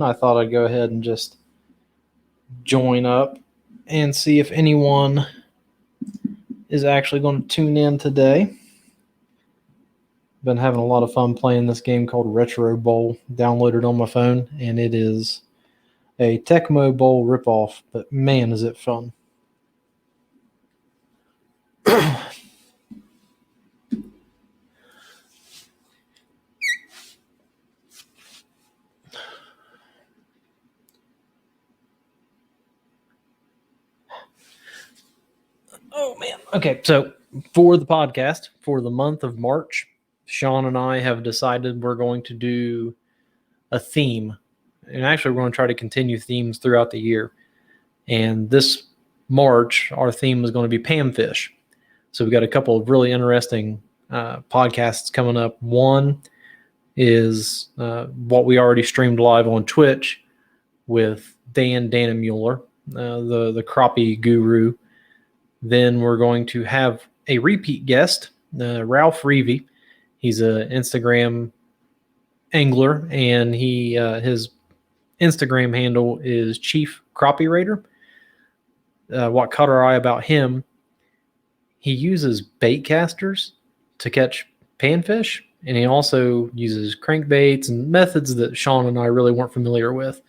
I thought I'd go ahead and just join up and see if anyone is actually going to tune in today. Been having a lot of fun playing this game called Retro Bowl, downloaded on my phone, and it is a Tecmo Bowl ripoff, but man, is it fun. Oh, man. Okay, so for the podcast, for the month of March, Sean and I have decided we're going to do a theme. And actually, we're going to try to continue themes throughout the year. And this March, our theme is going to be panfish. So we've got a couple of really interesting podcasts coming up. One is what we already streamed live on Twitch with Dana Mueller, the crappie guru. Then we're going to have a repeat guest, Ralph Reevey. He's an Instagram angler, and his Instagram handle is Chief Crappie Raider. What caught our eye about him, he uses bait casters to catch panfish, and he also uses crankbaits and methods that Sean and I really weren't familiar with.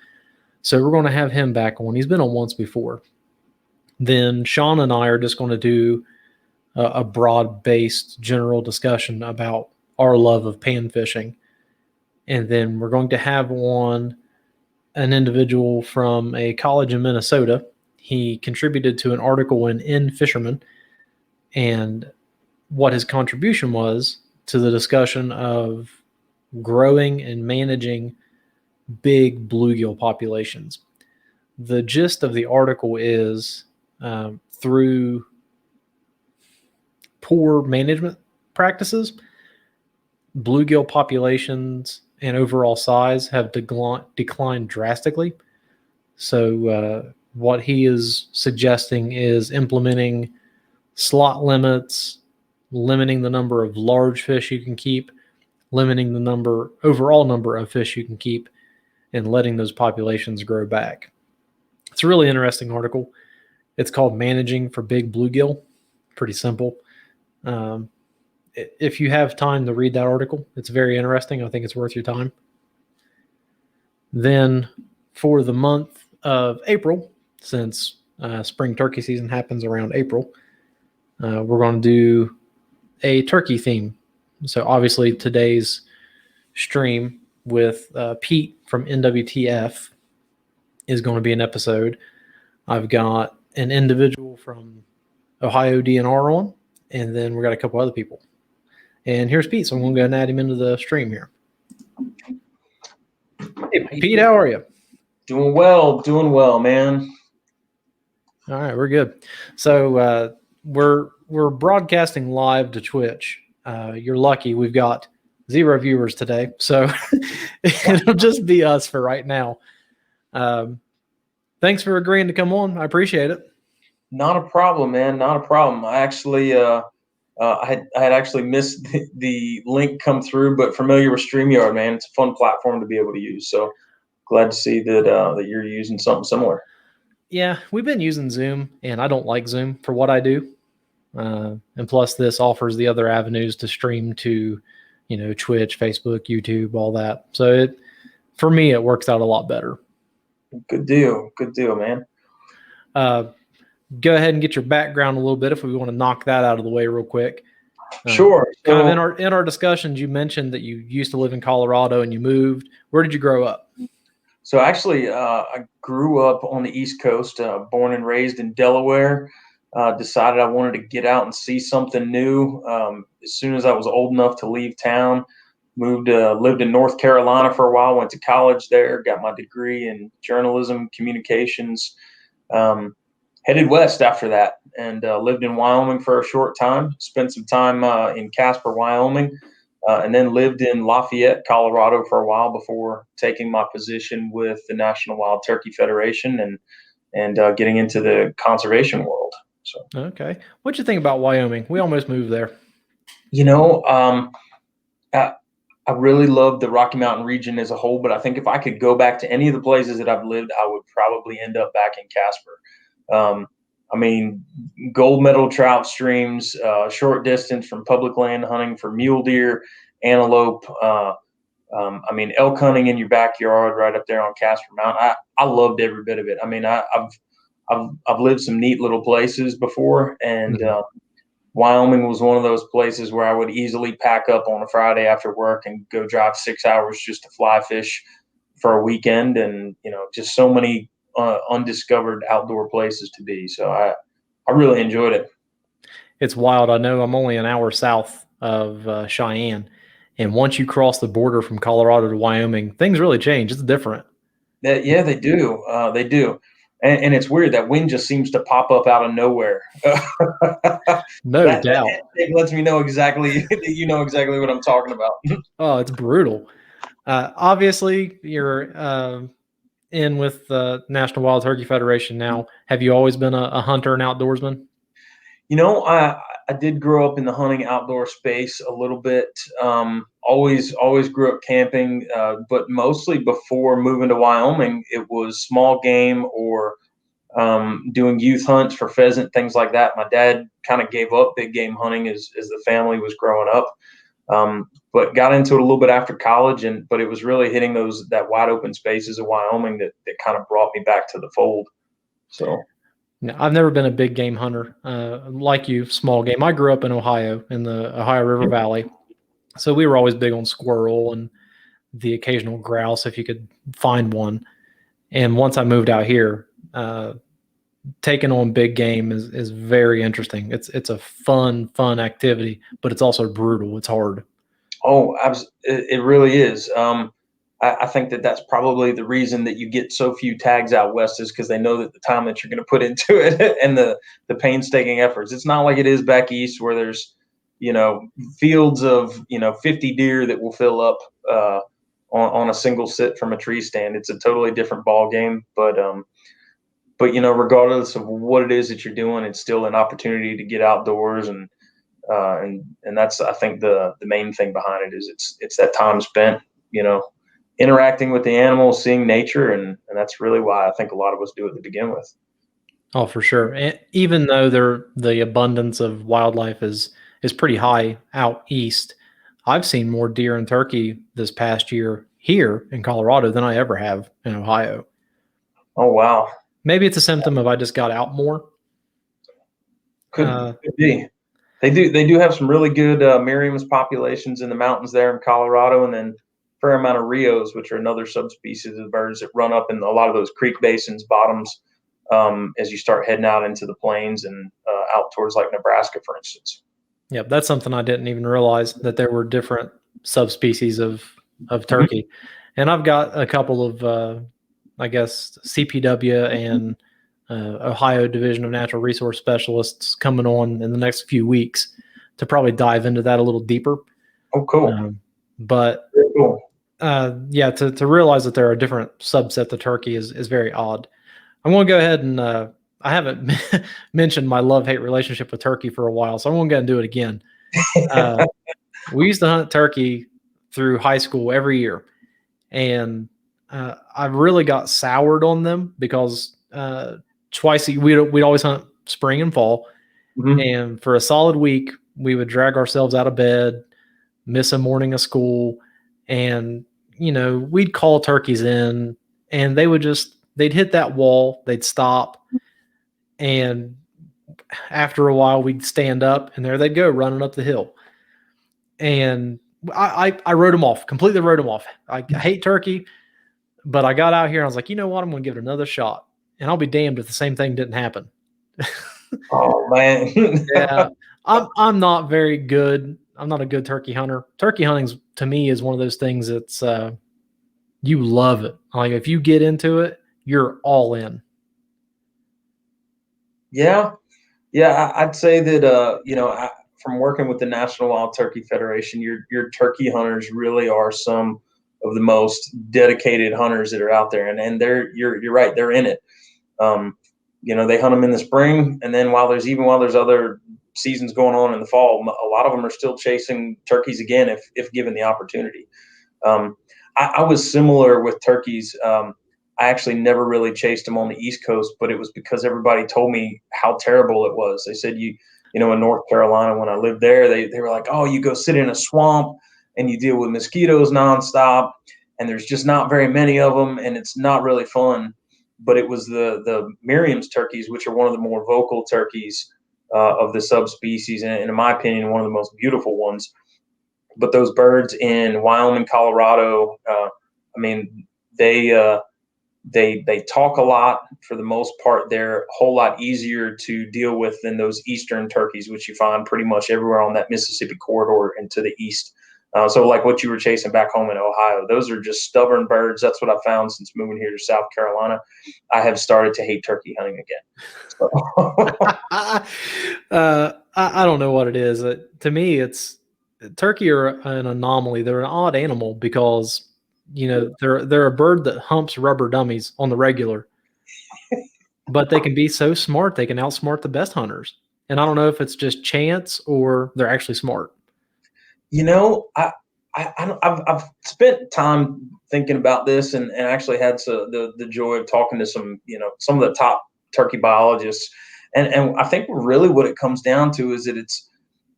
So we're going to have him back on. He's been on once before. Then Sean and I are just going to do a broad-based general discussion about our love of pan fishing. And then we're going to have on an individual from a college in Minnesota. He contributed to an article in Fisherman, and what his contribution was to the discussion of growing and managing big bluegill populations. The gist of the article is through poor management practices, bluegill populations and overall size have declined drastically. So what he is suggesting is implementing slot limits, limiting the number of large fish you can keep, limiting the overall number of fish you can keep, and letting those populations grow back. It's a really interesting article. It's called Managing for Big Bluegill. Pretty simple. If you have time to read that article, it's very interesting. I think it's worth your time. Then for the month of April, since spring turkey season happens around April, we're going to do a turkey theme. So obviously today's stream with Pete from Nwtf is going to be an episode. I've got an individual from Ohio DNR on, and then we got a couple other people. And here's Pete, so I'm going to go and add him into the stream here. Hey, Pete, how are you? Doing well, man. All right, we're good. So we're broadcasting live to Twitch. You're lucky we've got 0 viewers today, so it'll just be us for right now. Thanks for agreeing to come on. I appreciate it. Not a problem, man. Not a problem. I actually, I had actually missed the link come through, but familiar with StreamYard, man. It's a fun platform to be able to use. So glad to see that you're using something similar. Yeah, we've been using Zoom, and I don't like Zoom for what I do. And plus, this offers the other avenues to stream to, Twitch, Facebook, YouTube, all that. So for me, it works out a lot better. Good deal, man. Go ahead and get your background a little bit if we want to knock that out of the way real quick. Sure. Kind of in our discussions, you mentioned that you used to live in Colorado and you moved. Where did you grow up? So actually, I grew up on the East Coast, born and raised in Delaware. Decided I wanted to get out and see something new. As soon as I was old enough to leave town, lived in North Carolina for a while, went to college there, got my degree in journalism, communications, headed west after that, and lived in Wyoming for a short time, spent some time in Casper, Wyoming, and then lived in Lafayette, Colorado for a while before taking my position with the National Wild Turkey Federation and getting into the conservation world. So, okay. What'd you think about Wyoming? We almost moved there. I I really love the Rocky Mountain region as a whole, but I think if I could go back to any of the places that I've lived, I would probably end up back in Casper. Um, I mean, gold medal trout streams, short distance from public land hunting for mule deer, antelope. I mean, elk hunting in your backyard right up there on Casper Mountain. I loved every bit of it. I mean, I've lived some neat little places before, and Mhm. Wyoming was one of those places where I would easily pack up on a Friday after work and go drive 6 hours just to fly fish for a weekend, and just so many undiscovered outdoor places to be. So I really enjoyed it. It's wild. I know I'm only an hour south of Cheyenne, and once you cross the border from Colorado to Wyoming, things really change. It's different. Yeah, they do. They do. And it's weird that wind just seems to pop up out of nowhere. that, No that doubt. it lets me know exactly that you know exactly what I'm talking about. Oh, it's brutal. Obviously, you're in with the National Wild Turkey Federation now. Have you always been a hunter and outdoorsman? I did grow up in the hunting outdoor space a little bit. Always grew up camping, but mostly before moving to Wyoming, it was small game or doing youth hunts for pheasant, things like that. My dad kind of gave up big game hunting as the family was growing up, but got into it a little bit after college. But it was really hitting that wide open spaces of Wyoming that kind of brought me back to the fold. So. No, I've never been a big game hunter. Like you, small game. I grew up in Ohio, in the Ohio River Valley. So we were always big on squirrel and the occasional grouse if you could find one. And once I moved out here, taking on big game is very interesting. It's a fun activity, but it's also brutal. It's hard. Oh, it really is. I think that's probably the reason that you get so few tags out west is because they know that the time that you're going to put into it and the painstaking efforts. It's not like it is back east where there's fields of 50 deer that will fill up on a single sit from a tree stand. It's a totally different ball game, but regardless of what it is that you're doing, it's still an opportunity to get outdoors and that's I think the main thing behind it is it's that time spent you know interacting with the animals, seeing nature, and that's really why I think a lot of us do it to begin with. Oh, for sure. And even though the abundance of wildlife is pretty high out east, I've seen more deer and turkey this past year here in Colorado than I ever have in Ohio. Oh wow, Maybe it's a symptom of I just got out more. could be. They do have some really good Merriam's populations in the mountains there in Colorado, and then a fair amount of Rios, which are another subspecies of birds that run up in a lot of those creek basins, bottoms, as you start heading out into the plains and out towards like Nebraska, for instance. Yeah, that's something I didn't even realize that there were different subspecies of Mhm. turkey. And I've got a couple of I guess CPW and Ohio Division of Natural Resource Specialists coming on in the next few weeks to probably dive into that a little deeper. Oh, cool. But Very cool. yeah, to realize that there are different subsets of turkey is very odd. I'm going to go ahead and I haven't mentioned my love-hate relationship with turkey for a while, so I'm going to go and do it again. Uh, we used to hunt turkey through high school every year, and I really got soured on them because we'd always hunt spring and fall, Mhm. and for a solid week we would drag ourselves out of bed, miss a morning of school, and we'd call turkeys in, and they'd hit that wall, they'd stop, and after a while we'd stand up, and there they'd go running up the hill. And I wrote them off, completely wrote them off. I hate turkey, but I got out here and I was like, you know what? I'm going to give it another shot, and I'll be damned if the same thing didn't happen. Oh man. Yeah, I'm not very good. I'm not a good turkey hunter. Turkey hunting to me is one of those things that's you love it. Like if you get into it, you're all in. Yeah, yeah. I'd say that from working with the National Wild Turkey Federation, your turkey hunters really are some of the most dedicated hunters that are out there, and you're right, they're in it. Um, they hunt them in the spring, and then while there's other seasons going on in the fall, a lot of them are still chasing turkeys again if given the opportunity. I was similar with turkeys. I actually never really chased them on the East Coast, but it was because everybody told me how terrible it was. They said in North Carolina when I lived there, they were like, oh, you go sit in a swamp and you deal with mosquitoes nonstop, and there's just not very many of them, and it's not really fun. But it was the Merriam's turkeys, which are one of the more vocal turkeys of the subspecies, and in my opinion, one of the most beautiful ones. But those birds in Wyoming, Colorado, I mean, they talk a lot for the most part. They're a whole lot easier to deal with than those eastern turkeys, which you find pretty much everywhere on that Mississippi corridor and to the east. So like what you were chasing back home in Ohio, those are just stubborn birds. That's what I found since moving here to South Carolina. I have started to hate turkey hunting again. So. I don't know what it is. To me, it's turkey are an anomaly. They're an odd animal because they're a bird that humps rubber dummies on the regular, but they can be so smart they can outsmart the best hunters. And I don't know if it's just chance or they're actually smart. I've spent time thinking about this and actually had the joy of talking to some of the top turkey biologists, and I think really what it comes down to is that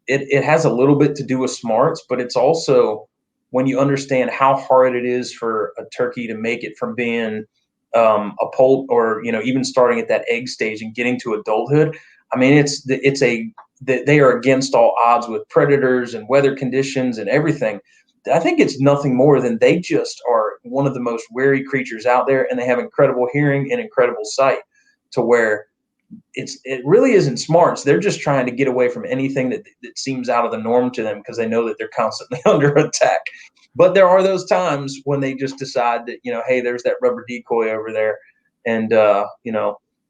it has a little bit to do with smarts, but it's also when you understand how hard it is for a turkey to make it from being a poult or even starting at that egg stage and getting to adulthood. I mean, they are against all odds with predators and weather conditions and everything. I think it's nothing more than they just are one of the most wary creatures out there, and they have incredible hearing and incredible sight to where it really isn't smarts. They're just trying to get away from anything that seems out of the norm to them because they know that they're constantly under attack. But there are those times when they just decide that, hey, there's that rubber decoy over there. And,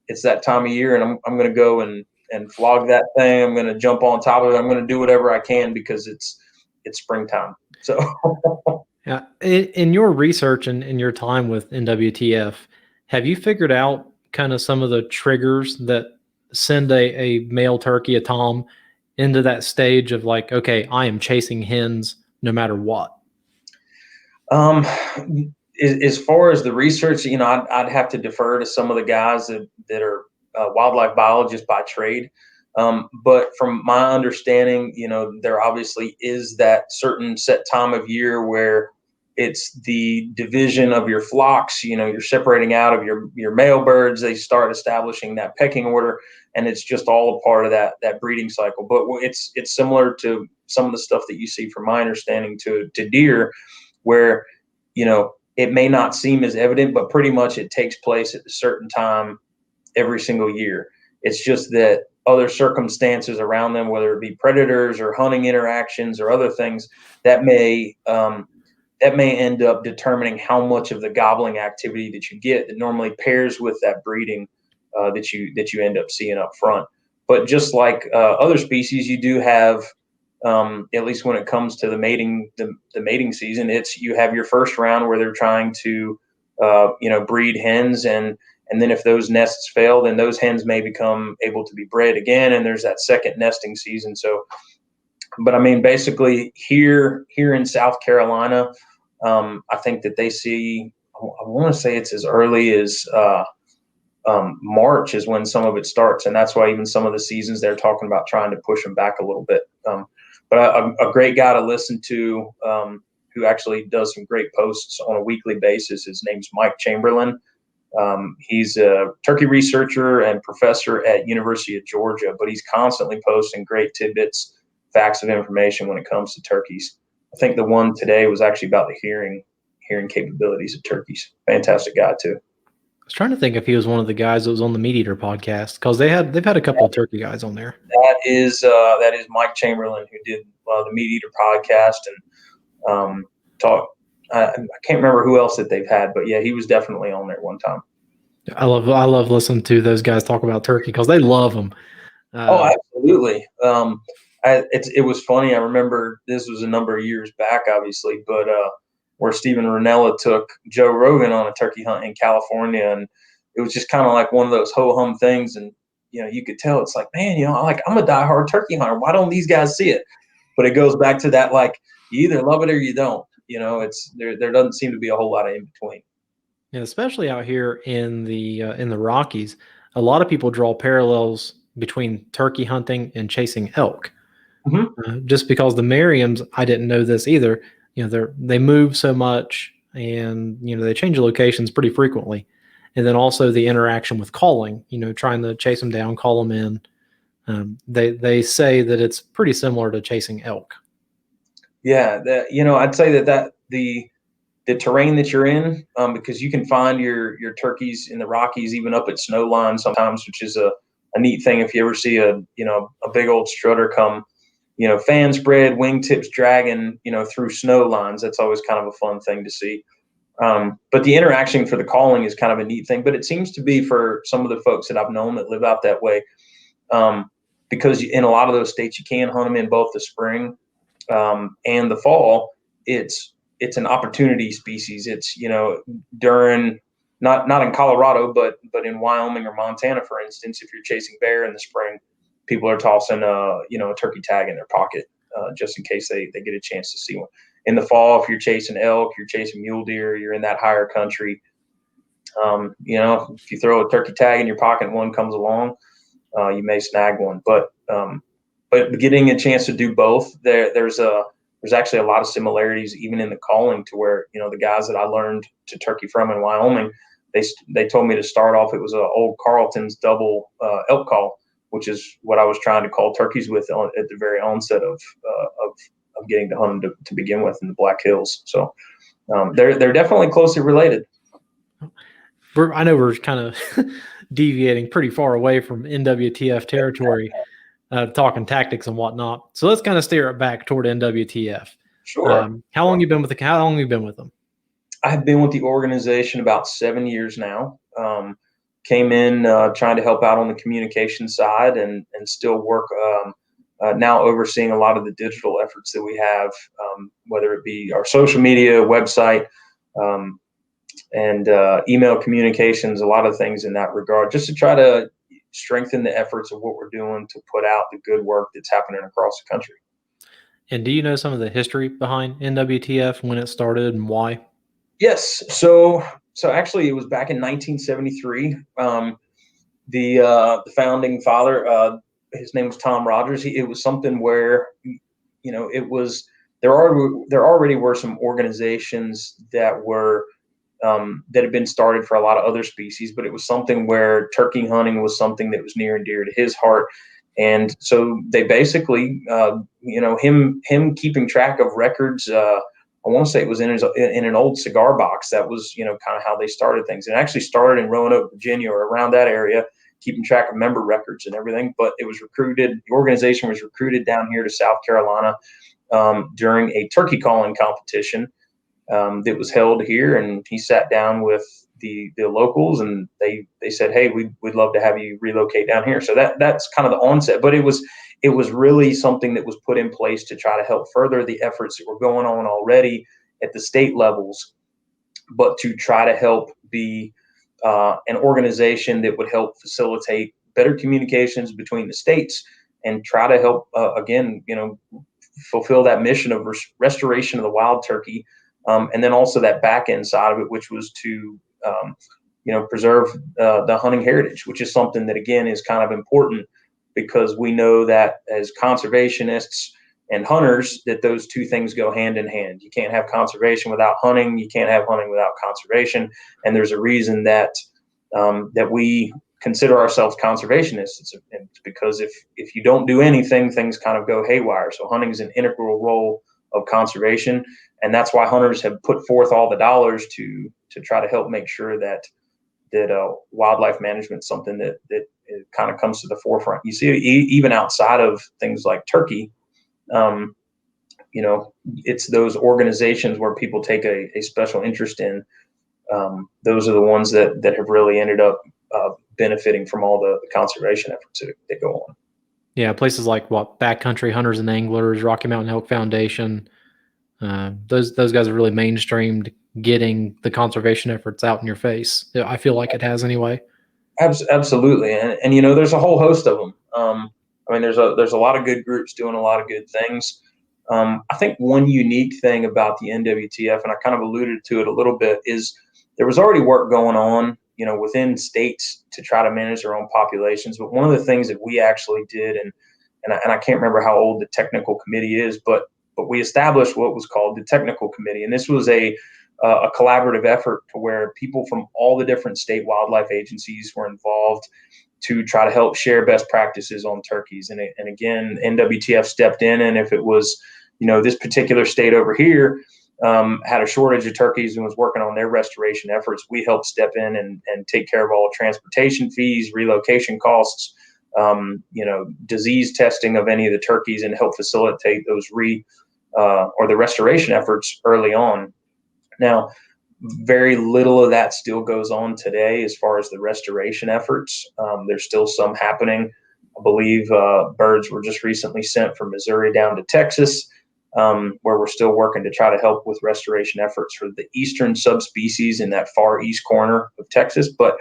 it's that time of year, and I'm going to go and flog that thing. I'm going to jump on top of it. I'm going to do whatever I can because it's springtime. So yeah, in your research and in your time with NWTF, have you figured out kind of some of the triggers that send a male turkey, a tom, into that stage of like, okay, I am chasing hens no matter what? As far as the research, I'd have to defer to some of the guys that are wildlife biologists by trade. But from my understanding, there obviously is that certain set time of year where it's the division of your flocks. You're separating out of your male birds. They start establishing that pecking order, and it's just all a part of that breeding cycle. But it's similar to some of the stuff that you see, from my understanding, to deer, where it may not seem as evident, but pretty much it takes place at a certain time every single year. It's just that other circumstances around them, whether it be predators or hunting interactions or other things, that may end up determining how much of the gobbling activity that you get that normally pairs with that breeding that you end up seeing up front. But just like other species, you do have, at least when it comes to the mating season, you have your first round where they're trying to breed hens, and then if those nests fail, then those hens may become able to be bred again, and there's that second nesting season. So, but I mean, basically here in South Carolina, I think that they see, I want to say it's as early as March is when some of it starts, and that's why even some of the seasons they're talking about trying to push them back a little bit. But a great guy to listen to, who actually does some great posts on a weekly basis, his name's Mike Chamberlain. He's a turkey researcher and professor at University of Georgia, but he's constantly posting great tidbits, facts of information when it comes to turkeys. I think the one today was actually about the hearing capabilities of turkeys. Fantastic guy too. I was trying to think if he was one of the guys that was on the Meat Eater podcast, because they've had a couple of turkey guys on there. That is Mike Chamberlain, who did the Meat Eater podcast and talk. I can't remember who else that they've had, but yeah, he was definitely on there one time. I love listening to those guys talk about turkey because they love them. Oh, absolutely. It was funny. I remember this was a number of years back, obviously, but where Steven Ranella took Joe Rogan on a turkey hunt in California, and it was just kind of like one of those ho hum things. And you could tell it's like, man, I'm a diehard turkey hunter. Why don't these guys see it? But it goes back to that, like, you either love it or you don't. It's there doesn't seem to be a whole lot of in between. And especially out here in the Rockies, a lot of people draw parallels between turkey hunting and chasing elk. Mhm. Just because the Merriams, I didn't know this either. They move so much, and they change locations pretty frequently, and then also the interaction with calling. Trying to chase them down, call them in. They say that it's pretty similar to chasing elk. Yeah, I'd say that the terrain that you're in, because you can find your turkeys in the Rockies, even up at snow line sometimes, which is a neat thing. If you ever see a big old strutter come, fan spread, wingtips dragging, through snow lines, that's always kind of a fun thing to see. But the interaction for the calling is kind of a neat thing. But it seems to be for some of the folks that I've known that live out that way, because in a lot of those states you can hunt them in both the spring and the fall. It's an opportunity species. It's during not in Colorado, but in Wyoming or Montana, for instance, if you're chasing bear in the spring, people are tossing a turkey tag in their pocket just in case they get a chance to see one. In the fall, if you're chasing elk, you're chasing mule deer, you're in that higher country. If you throw a turkey tag in your pocket and one comes along, you may snag one. But getting a chance to do both, there's actually a lot of similarities even in the calling, to where the guys that I learned to turkey from in Wyoming, they told me to start off, it was a old Carlton's double elk call, which is what I was trying to call turkeys with at the very onset of getting to hunt them to begin with in the Black Hills. So they're definitely closely related. I know we're kind of deviating pretty far away from NWTF territory, talking tactics and whatnot. So let's kind of steer it back toward NWTF. Sure. How long you been with How long have you been with them? I've been with the organization about 7 years now. Came in trying to help out on the communication side, and still work now overseeing a lot of the digital efforts that we have, whether it be our social media, website, and email communications, a lot of things in that regard, just to try to strengthen the efforts of what we're doing to put out the good work that's happening across the country. And do you know some of the history behind NWTF, when it started and why? Yes. So actually, it was back in 1973. The founding father, his name was Tom Rogers. It was something where, it was there already were some organizations that were that had been started for a lot of other species, but it was something where turkey hunting was something that was near and dear to his heart. And so they basically, him keeping track of records. I want to say it was in an old cigar box. That was, kind of how they started things. It actually started in Roanoke, Virginia, or around that area, keeping track of member records and everything. But it was recruited. The organization was recruited down here to South Carolina during a turkey calling competition that was held here, and he sat down with the locals, and they said, "Hey, we'd love to have you relocate down here." So that's kind of the onset, but it was really something that was put in place to try to help further the efforts that were going on already at the state levels, but to try to help be an organization that would help facilitate better communications between the states, and try to help again, fulfill that mission of restoration of the wild turkey. And then also that back end side of it, which was to preserve the hunting heritage, which is something that again is kind of important, because we know that as conservationists and hunters, that those two things go hand in hand. You can't have conservation without hunting. You can't have hunting without conservation. And there's a reason that that we consider ourselves conservationists. It's because if you don't do anything, things kind of go haywire. So hunting is an integral role of conservation, and that's why hunters have put forth all the dollars to try to help make sure that wildlife management is something that it kind of comes to the forefront. You see, even outside of things like turkey, it's those organizations where people take a special interest in. Those are the ones that have really ended up benefiting from all the conservation efforts that go on. Yeah, places like Backcountry Hunters and Anglers, Rocky Mountain Elk Foundation. Those guys are really mainstreamed getting the conservation efforts out in your face. I feel like it has anyway. Absolutely, and there's a whole host of them. I mean, there's a lot of good groups doing a lot of good things. I think one unique thing about the NWTF, and I kind of alluded to it a little bit, is there was already work going on, within states to try to manage their own populations. But one of the things that we actually did, and I can't remember how old the technical committee is, but we established what was called the technical committee, and this was a collaborative effort to where people from all the different state wildlife agencies were involved to try to help share best practices on turkeys. And again, NWTF stepped in, and if it was, this particular state over here had a shortage of turkeys and was working on their restoration efforts, we helped step in and take care of all transportation fees, relocation costs, disease testing of any of the turkeys, and help facilitate those or the restoration efforts early on. Now, very little of that still goes on today as far as the restoration efforts. There's still some happening. I believe birds were just recently sent from Missouri down to Texas, where we're still working to try to help with restoration efforts for the eastern subspecies in that far east corner of Texas. But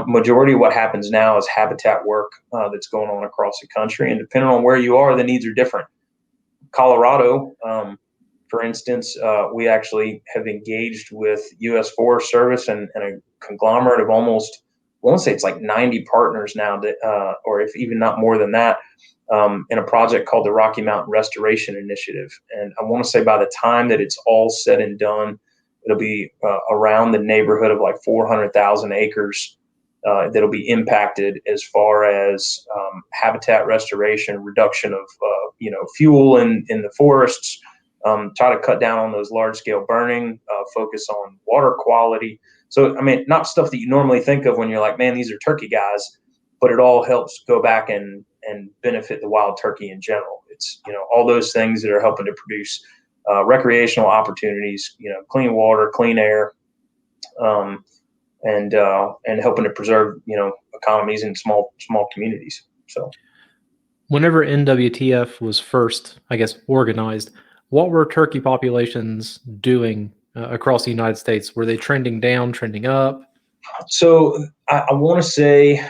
majority of what happens now is habitat work that's going on across the country. And depending on where you are, the needs are different. Colorado, for instance, we actually have engaged with U.S. Forest Service and a conglomerate of almost, I want to say it's like 90 partners now, that, or if even not more than that, in a project called the Rocky Mountain Restoration Initiative. And I want to say by the time that it's all said and done, it'll be around the neighborhood of like 400,000 acres that'll be impacted as far as habitat restoration, reduction of fuel in the forests, try to cut down on those large scale burning, focus on water quality. So, I mean, not stuff that you normally think of when you're like, man, these are turkey guys, but it all helps go back and benefit the wild turkey in general. It's, all those things that are helping to produce recreational opportunities, clean water, clean air, and helping to preserve, economies in small communities. So, Whenever NWTF was first, I guess, organized, what were turkey populations doing across the United States? Were they trending down, trending up? So I want to say,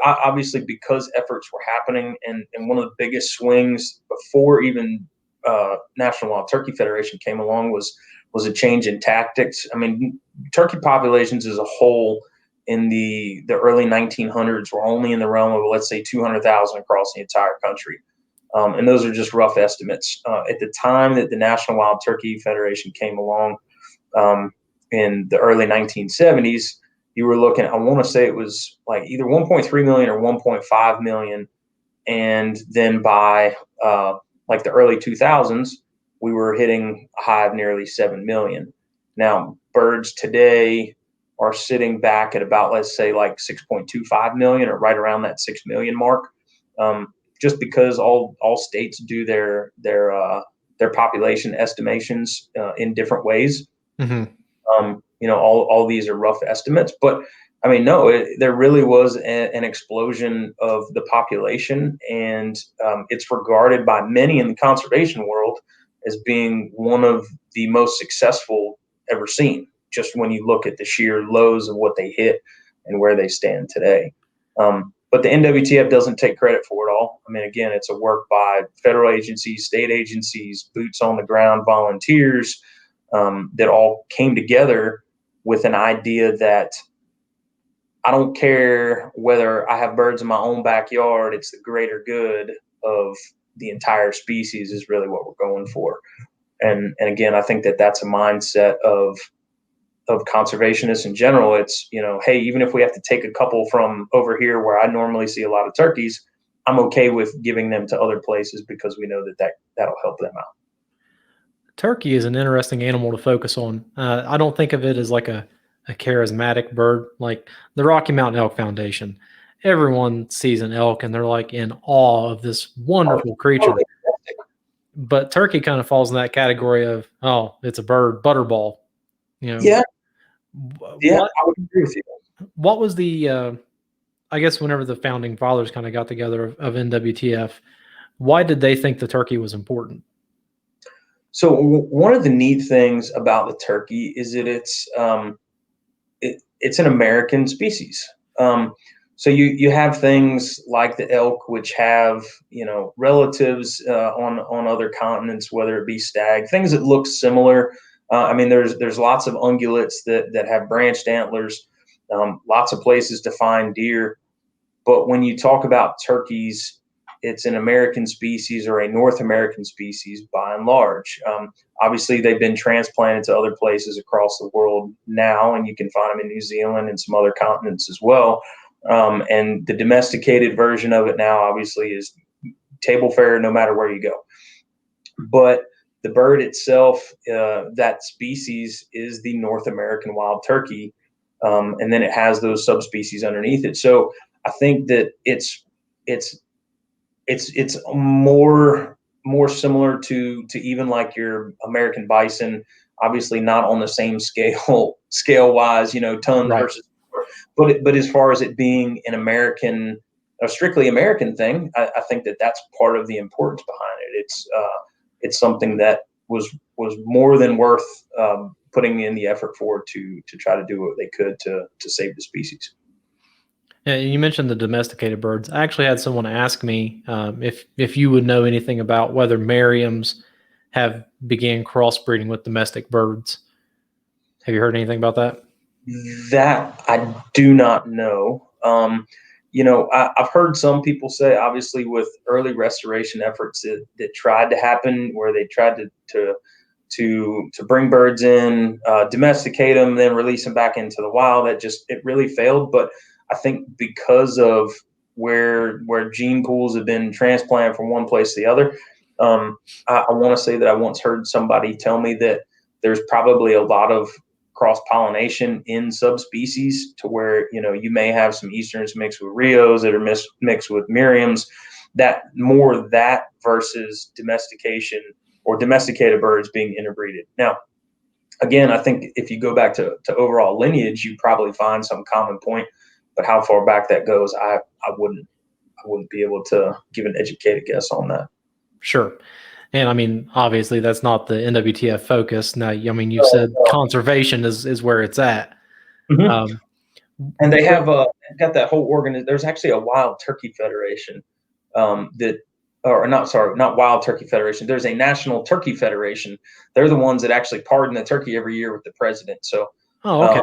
obviously because efforts were happening, and one of the biggest swings before even National Wild Turkey Federation came along was a change in tactics. I mean, turkey populations as a whole in the early 1900s were only in the realm of, let's say, 200,000 across the entire country. And those are just rough estimates. At the time that the National Wild Turkey Federation came along, in the early 1970s, you were looking, I want to say it was like either 1.3 million or 1.5 million. And then by like the early 2000s, we were hitting a high of nearly 7 million. Now, birds today are sitting back at about, let's say, like 6.25 million, or right around that 6 million mark. Just because all states do their population estimations in different ways. Mm-hmm. All these are rough estimates, but I mean, no, there really was an explosion of the population, and it's regarded by many in the conservation world as being one of the most successful ever seen, just when you look at the sheer lows of what they hit and where they stand today. But the NWTF doesn't take credit for it all. I mean, again, it's a work by federal agencies, state agencies, boots on the ground volunteers, that all came together with an idea that I don't care whether I have birds in my own backyard, it's the greater good of the entire species is really what we're going for. And again, I think that that's a mindset of conservationists in general. It's, hey, even if we have to take a couple from over here where I normally see a lot of turkeys, I'm okay with giving them to other places because we know that'll help them out. Turkey is an interesting animal to focus on. I don't think of it as like a charismatic bird, like the Rocky Mountain Elk Foundation. Everyone sees an elk and they're like in awe of this wonderful creature. But turkey kind of falls in that category of, oh, it's a bird, butterball. Yeah, I would agree with you. What was the, I guess whenever the founding fathers kind of got together of NWTF, why did they think the turkey was important? So one of the neat things about the turkey is that it's an American species. So you have things like the elk, which have, relatives on other continents, whether it be stag, things that look similar. I mean, there's lots of ungulates that have branched antlers, lots of places to find deer. But when you talk about turkeys, it's an American species or a North American species by and large. Obviously, they've been transplanted to other places across the world now, and you can find them in New Zealand and some other continents as well. And the domesticated version of it now, obviously, is table fare no matter where you go. But the bird itself, that species is the North American wild turkey, and then it has those subspecies underneath it. So I think that it's more similar to even like your American bison. Obviously, not on the same scale wise, tons Right. versus. But as far as it being an American, a strictly American thing, I think that's part of the importance behind it. It's something that was more than worth putting in the effort for to try to do what they could to save the species. Yeah, you mentioned the domesticated birds. I actually had someone ask me if you would know anything about whether Merriams have began crossbreeding with domestic birds. Have you heard anything about that? That I do not know. I've heard some people say, obviously, with early restoration efforts that tried to happen, where they tried to bring birds in, domesticate them, then release them back into the wild. It really failed. But I think because of where gene pools have been transplanted from one place to the other, I want to say that I once heard somebody tell me that there's probably a lot of cross-pollination in subspecies to where, you may have some Easterns mixed with Rios that are mixed with Merriams, that versus domestication or domesticated birds being interbreeded. Now, again, I think if you go back to overall lineage, you probably find some common point, but how far back that goes, I wouldn't be able to give an educated guess on that. Sure. And I mean, obviously, that's not the NWTF focus. Now, I mean, you said conservation is where it's at. Mm-hmm. And they have got that whole There's actually a Wild Turkey Federation not Wild Turkey Federation. There's a National Turkey Federation. They're the ones that actually pardon the turkey every year with the president. So, okay.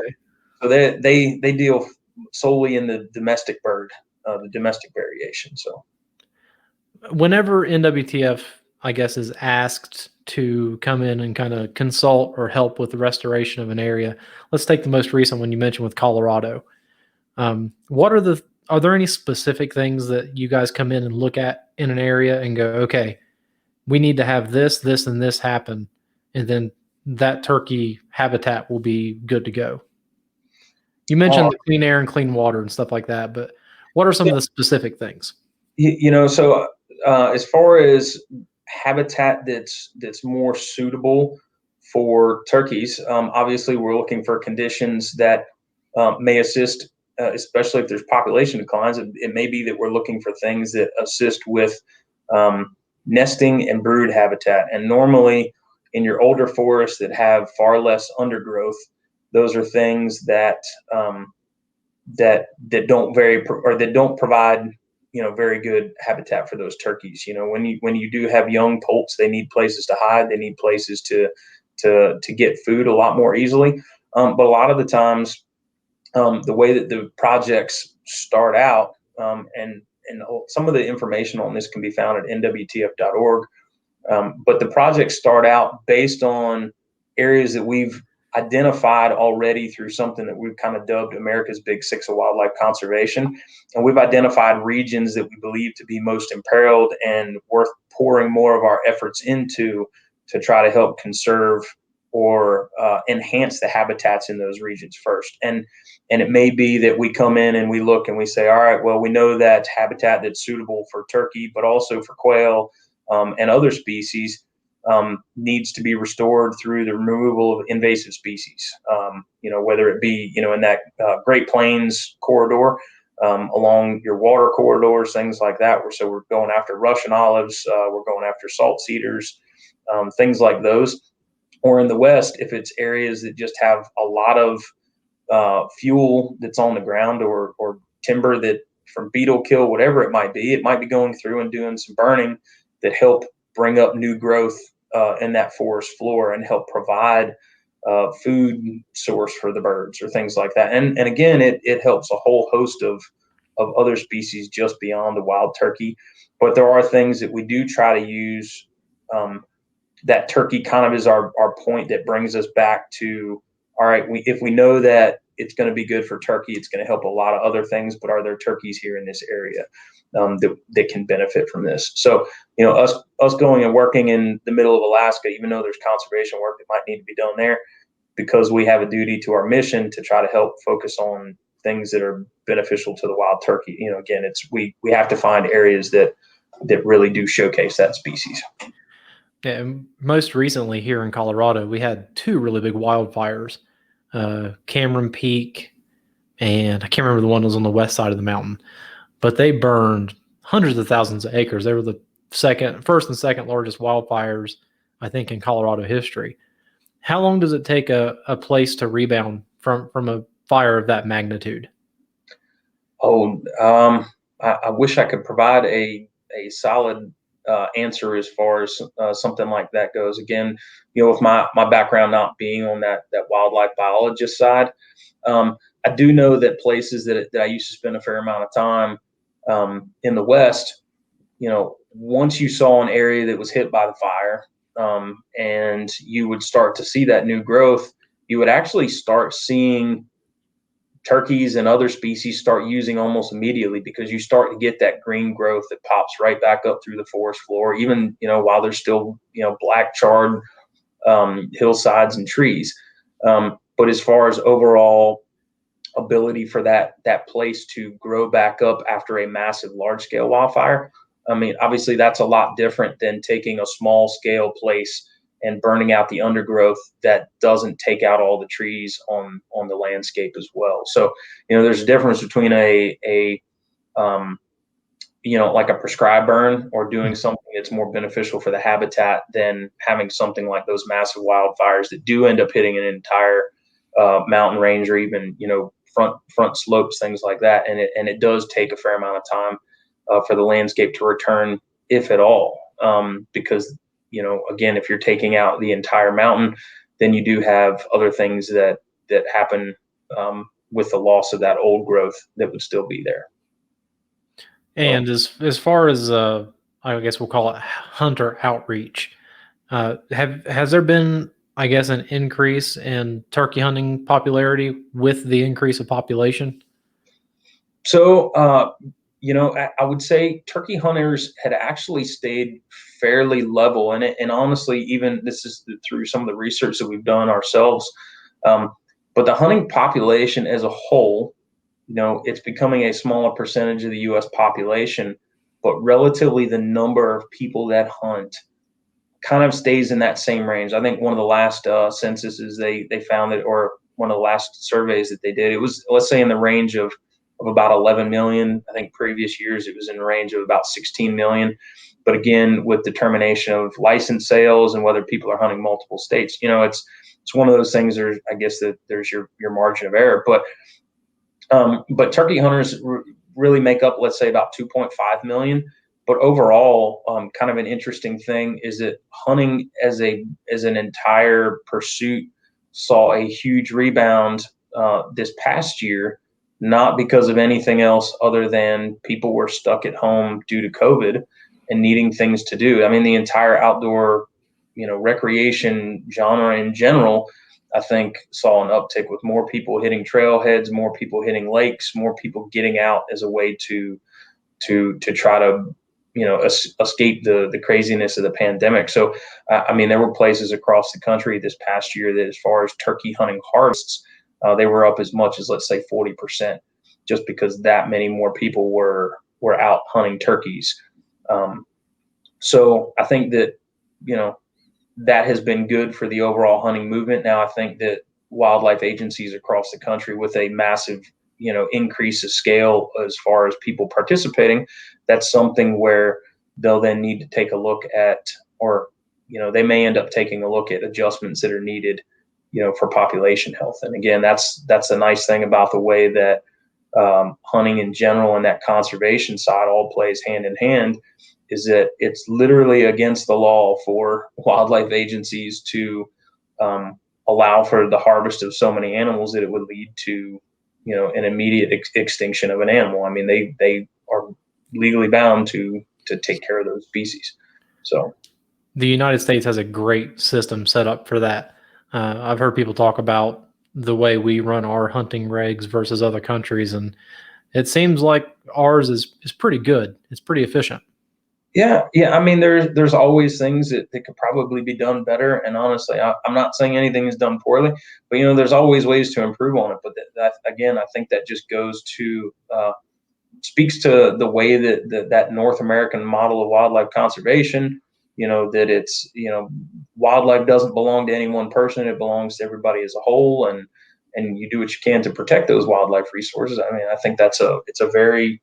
So they deal solely in the domestic bird, the domestic variation. So, whenever NWTF, I guess, is asked to come in and kind of consult or help with the restoration of an area, let's take the most recent one you mentioned with Colorado. Are there any specific things that you guys come in and look at in an area and go, okay, we need to have this, this, and this happen, and then that turkey habitat will be good to go? You mentioned the clean air and clean water and stuff like that, but what are some of the specific things? So as far as habitat that's more suitable for turkeys, obviously we're looking for conditions that may assist, especially if there's population declines. It may be that we're looking for things that assist with nesting and brood habitat. And normally in your older forests that have far less undergrowth, those are things that don't provide very good habitat for those turkeys. When you do have young poults, they need places to hide. They need places to get food a lot more easily. But a lot of the times, the way that the projects start out, and some of the information on this can be found at nwtf.org. But the projects start out based on areas that we've identified already through something that we've kind of dubbed America's Big Six of Wildlife Conservation. And we've identified regions that we believe to be most imperiled and worth pouring more of our efforts into to try to help conserve or enhance the habitats in those regions first. And it may be that we come in and we look and we say, all right, well, we know that habitat that's suitable for turkey, but also for quail and other species needs to be restored through the removal of invasive species. Whether it be in that Great Plains corridor, along your water corridors, things like that. So we're going after Russian olives, we're going after salt cedars, things like those. Or in the West, if it's areas that just have a lot of fuel that's on the ground or timber that from beetle kill, whatever it might be going through and doing some burning that help bring up new growth in that forest floor and help provide food source for the birds or things like that. And again, it helps a whole host of other species just beyond the wild turkey. But there are things that we do try to use. That turkey kind of is our point that brings us back to, all right, if we know that it's going to be good for turkey, it's going to help a lot of other things, but are there turkeys here in this area that can benefit from this? So, us going and working in the middle of Alaska, even though there's conservation work that might need to be done there, because we have a duty to our mission to try to help focus on things that are beneficial to the wild turkey. Again, we have to find areas that really do showcase that species. Yeah, and most recently here in Colorado, we had 2 really big wildfires, Cameron Peak, and I can't remember the one that was on the west side of the mountain, but they burned hundreds of thousands of acres. They were the first and second largest wildfires, I think, in Colorado history. How long does it take a place to rebound from a fire of that magnitude? I wish I could provide a solid answer as far as something like that goes. Again, with my background not being on that wildlife biologist side, I do know that places that I used to spend a fair amount of time in the West, once you saw an area that was hit by the fire, and you would start to see that new growth, you would actually start seeing turkeys and other species start using almost immediately, because you start to get that green growth that pops right back up through the forest floor, even while there's still black charred hillsides and trees. But as far as overall ability for that place to grow back up after a massive large scale wildfire, I mean, obviously that's a lot different than taking a small scale place and burning out the undergrowth that doesn't take out all the trees on the landscape as well. So, there's a difference between like a prescribed burn or doing something that's more beneficial for the habitat than having something like those massive wildfires that do end up hitting an entire mountain range, or even, front slopes, things like that. And it does take a fair amount of time for the landscape to return, if at all, because again, if you're taking out the entire mountain, then you do have other things that happen with the loss of that old growth that would still be there. And as far as I guess we'll call it hunter outreach, has there been, I guess, an increase in turkey hunting popularity with the increase of population? So, I would say turkey hunters had actually stayed fairly level in it. And honestly, even this is through some of the research that we've done ourselves. But the hunting population as a whole, it's becoming a smaller percentage of the U.S. population, but relatively the number of people that hunt kind of stays in that same range. I think one of the last censuses they found it, or one of the last surveys that they did, it was, let's say, in the range of about 11 million. I think previous years it was in the range of about 16 million. But again, with determination of license sales and whether people are hunting multiple states, it's one of those things. I guess that there's your margin of error. But turkey hunters really make up, let's say, about 2.5 million. But overall, kind of an interesting thing is that hunting as an entire pursuit saw a huge rebound this past year, not because of anything else other than people were stuck at home due to COVID and needing things to do. I mean, the entire outdoor, recreation genre in general, I think, saw an uptick with more people hitting trailheads, more people hitting lakes, more people getting out as a way to try to escape the craziness of the pandemic. So, I mean, there were places across the country this past year that, as far as turkey hunting harvests, they were up as much as, let's say, 40%, just because that many more people were out hunting turkeys. So I think that, that has been good for the overall hunting movement. Now, I think that wildlife agencies across the country, with a massive, increase of scale as far as people participating, that's something where they'll then need to take a look at, or, they may end up taking a look at adjustments that are needed, for population health. And again, that's the nice thing about the way that hunting in general and that conservation side all plays hand in hand, is that it's literally against the law for wildlife agencies to allow for the harvest of so many animals that it would lead to, an immediate extinction of an animal. I mean, they are legally bound to take care of those species. So the United States has a great system set up for that. I've heard people talk about the way we run our hunting regs versus other countries, and it seems like ours is pretty good. It's pretty efficient. yeah. I mean, there's always things that could probably be done better. And honestly, I'm not saying anything is done poorly, but there's always ways to improve on it. But that again, I think that just goes to speaks to the way that North American model of wildlife conservation. That it's wildlife doesn't belong to any one person; it belongs to everybody as a whole, and you do what you can to protect those wildlife resources. I mean, I think it's a very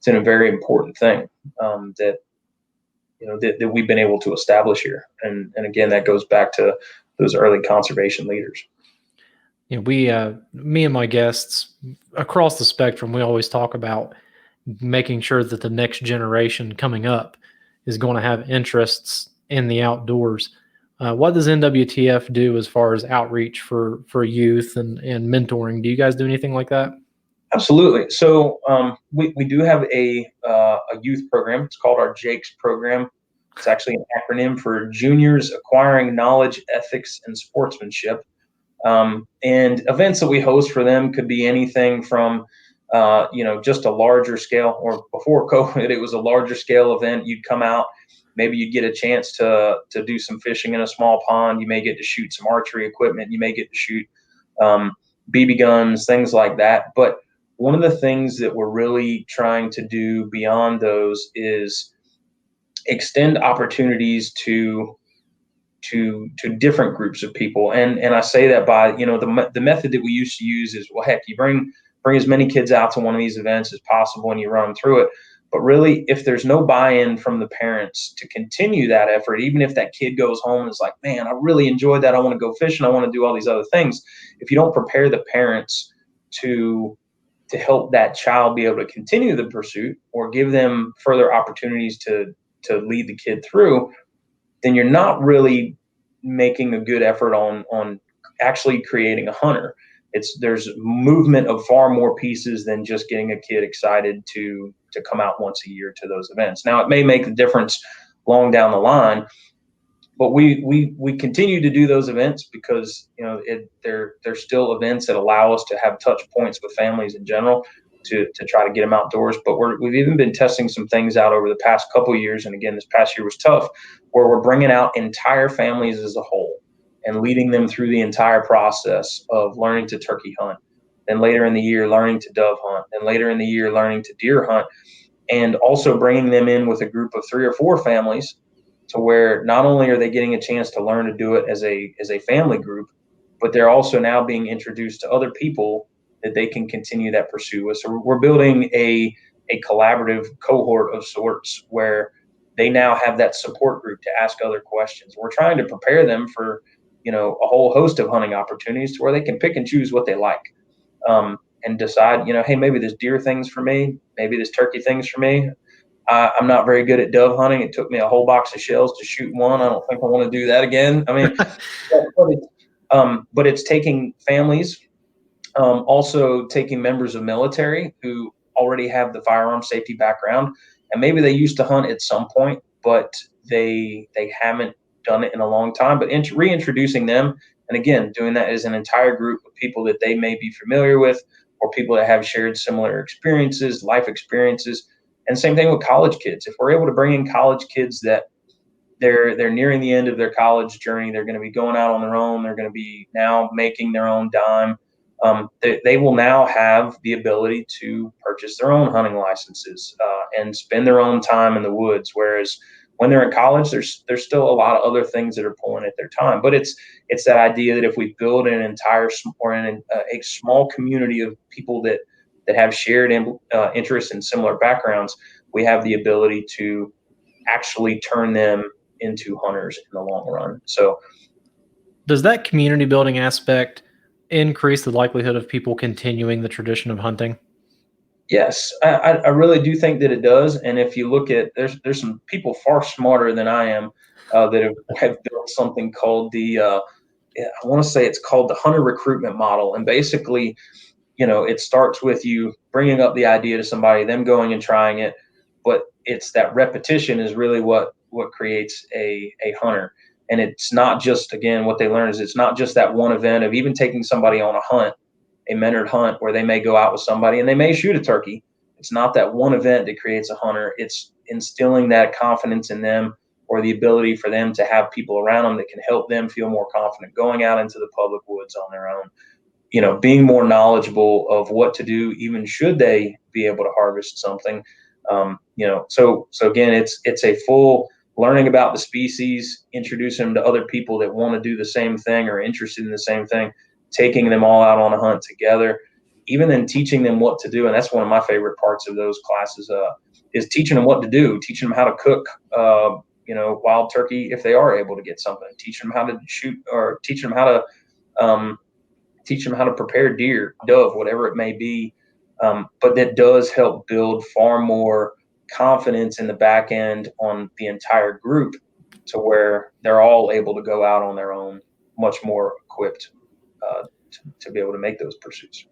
important thing that that we've been able to establish here. And again, that goes back to those early conservation leaders. We, me and my guests across the spectrum, we always talk about making sure that the next generation coming up is going to have interests in the outdoors. What does NWTF do as far as outreach for youth and mentoring? Do you guys do anything like that? Absolutely. So we do have a youth program. It's called our JAKES program. It's actually an acronym for Juniors Acquiring Knowledge, Ethics, and Sportsmanship. And events that we host for them could be anything from, just a larger scale, or before COVID, it was a larger scale event. You'd come out, maybe you'd get a chance to do some fishing in a small pond. You may get to shoot some archery equipment. You may get to shoot BB guns, things like that. But one of the things that we're really trying to do beyond those is extend opportunities to different groups of people. And I say that by, the method that we used to use is, well, heck, you bring as many kids out to one of these events as possible and you run them through it. But really, if there's no buy-in from the parents to continue that effort, even if that kid goes home and is like, man, I really enjoyed that, I want to go fishing, I want to do all these other things. If you don't prepare the parents to help that child be able to continue the pursuit or give them further opportunities to lead the kid through, then you're not really making a good effort on actually creating a hunter. There's movement of far more pieces than just getting a kid excited to come out once a year to those events. Now, it may make a difference long down the line, but we continue to do those events because they're still events that allow us to have touch points with families in general to try to get them outdoors. But we've even been testing some things out over the past couple of years, and again, this past year was tough, where we're bringing out entire families as a whole and leading them through the entire process of learning to turkey hunt, then later in the year learning to dove hunt, and later in the year learning to deer hunt, and also bringing them in with a group of 3 or 4 families, to where not only are they getting a chance to learn to do it as a family group, but they're also now being introduced to other people that they can continue that pursuit with. So we're building a collaborative cohort of sorts where they now have that support group to ask other questions. We're trying to prepare them for, a whole host of hunting opportunities to where they can pick and choose what they like, and decide, hey, maybe this deer thing's for me, maybe this turkey thing's for me. I'm not very good at dove hunting. It took me a whole box of shells to shoot one. I don't think I want to do that again. I mean, but it's taking families, also taking members of military who already have the firearm safety background, and maybe they used to hunt at some point, but they haven't done it in a long time. But reintroducing them, and again, doing that as an entire group of people that they may be familiar with, or people that have shared similar experiences, life experiences. And same thing with college kids. If we're able to bring in college kids that they're nearing the end of their college journey, they're going to be going out on their own, they're going to be now making their own dime. They will now have the ability to purchase their own hunting licenses and spend their own time in the woods. Whereas when they're in college, there's still a lot of other things that are pulling at their time. But it's that idea that if we build an entire or in a small community of people that have shared interests and similar backgrounds, we have the ability to actually turn them into hunters in the long run. So Does that community building aspect increase the likelihood of people continuing the tradition of hunting? Yes, I really do think that it does. And if you look at, there's some people far smarter than I am that have built something called I want to say it's called the hunter recruitment model. And basically, it starts with you bringing up the idea to somebody, them going and trying it, but it's that repetition is really what creates a hunter. And it's not just, again, what they learn is it's not just that one event of even taking somebody on a hunt, a mentored hunt where they may go out with somebody and they may shoot a turkey. It's not that one event that creates a hunter. It's instilling that confidence in them, or the ability for them to have people around them that can help them feel more confident going out into the public woods on their own. Being more knowledgeable of what to do, even should they be able to harvest something. So again, it's a full learning about the species, introducing them to other people that want to do the same thing or interested in the same thing, taking them all out on a hunt together, even then teaching them what to do. And that's one of my favorite parts of those classes, is teaching them what to do, teaching them how to cook, wild turkey if they are able to get something, teaching them how to shoot, or teach them how to prepare deer, dove, whatever it may be. But that does help build far more confidence in the back end on the entire group, to where they're all able to go out on their own, much more equipped to be able to make those pursuits.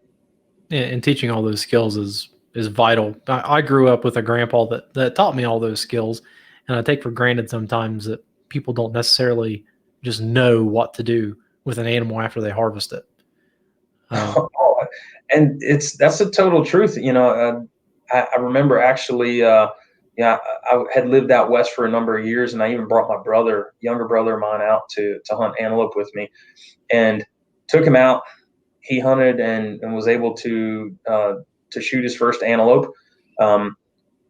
And teaching all those skills is vital. I grew up with a grandpa that taught me all those skills, and I take for granted sometimes that people don't necessarily just know what to do with an animal after they harvest it. Oh, and that's the total truth. I remember actually, yeah, I had lived out west for a number of years, and I even brought my younger brother of mine, out to hunt antelope with me, and took him out. He hunted and was able to shoot his first antelope.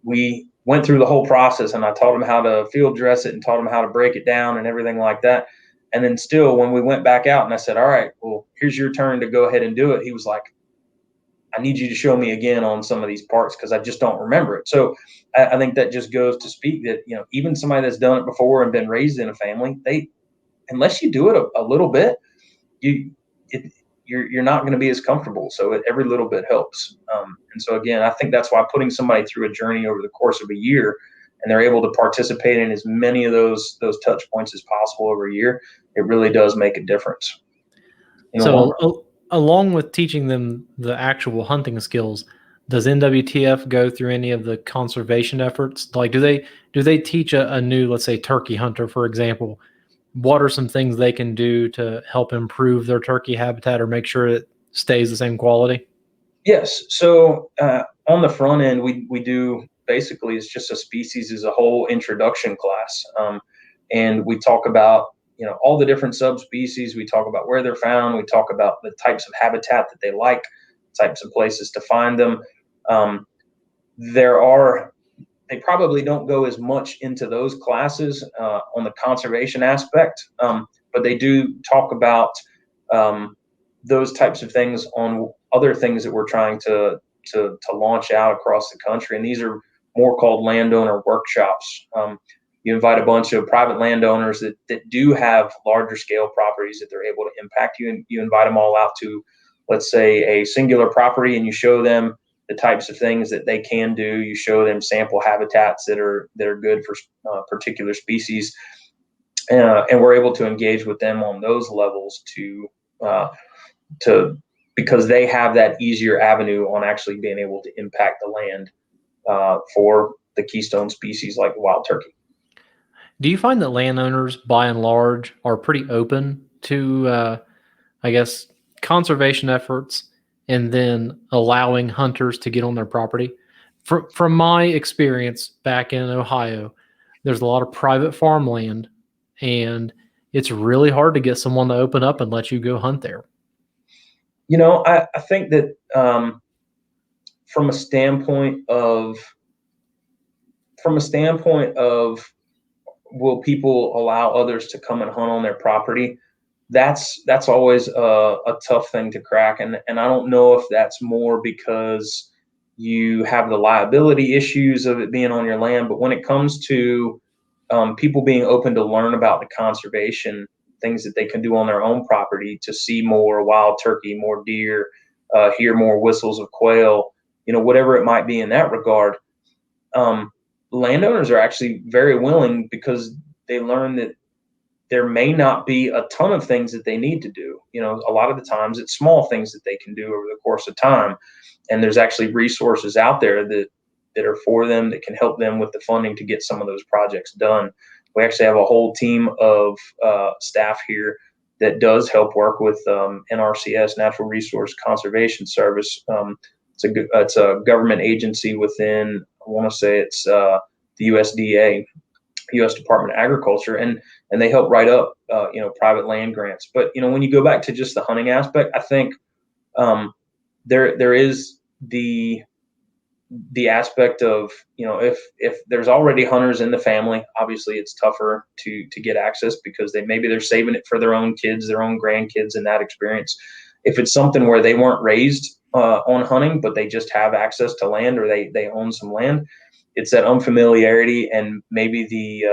We went through the whole process, and I taught him how to field dress it and taught him how to break it down and everything like that. And then still, when we went back out and I said, all right, well, here's your turn to go ahead and do it, he was like, I need you to show me again on some of these parts because I just don't remember it. So I think that just goes to speak that, even somebody that's done it before and been raised in a family, unless you do it a little bit, you it, you're not going to be as comfortable. So every little bit helps. And so again, I think that's why putting somebody through a journey over the course of a year, and they're able to participate in as many of those touch points as possible over a year, it really does make a difference. Along with teaching them the actual hunting skills, does NWTF go through any of the conservation efforts? Like, do they teach a new, let's say, turkey hunter, for example, what are some things they can do to help improve their turkey habitat or make sure it stays the same quality? Yes. So on the front end, we do basically, it's just a species as a whole introduction class, and we talk about all the different subspecies. We talk about where they're found. We talk about the types of habitat that they like, types of places to find them. Um, there are They probably don't go as much into those classes on the conservation aspect, but they do talk about um, those types of things on other things that we're trying to launch out across the country. And these are more called landowner workshops. You invite a bunch of private landowners that do have larger scale properties that they're able to impact you, and you invite them all out to, let's say, a singular property, and you show them the types of things that they can do. You show them sample habitats that are good for particular species, and we're able to engage with them on those levels uh, to because they have that easier avenue on actually being able to impact the land for the keystone species like wild turkey. Do you find that landowners, by and large, are pretty open to, I guess, conservation efforts and then allowing hunters to get on their property? From my experience back in Ohio, there's a lot of private farmland, and it's really hard to get someone to open up and let you go hunt there. I think that from a standpoint of will people allow others to come and hunt on their property? That's always a tough thing to crack, and I don't know if that's more because you have the liability issues of it being on your land. But when it comes to people being open to learn about the conservation, things that they can do on their own property to see more wild turkey, more deer, hear more whistles of quail, whatever it might be in that regard. Landowners are actually very willing because they learn that there may not be a ton of things that they need to do. A lot of the times it's small things that they can do over the course of time. And there's actually resources out there that are for them, that can help them with the funding to get some of those projects done. We actually have a whole team of staff here that does help work with NRCS, Natural Resource Conservation Service. It's a government agency within, I want to say it's the USDA, U.S. Department of Agriculture, and they help write up private land grants. But when you go back to just the hunting aspect, I think there is the aspect of if there's already hunters in the family, obviously it's tougher to get access because maybe they're saving it for their own kids, their own grandkids, and that experience. If it's something where they weren't raised on hunting, but they just have access to land, or they own some land, it's that unfamiliarity and maybe the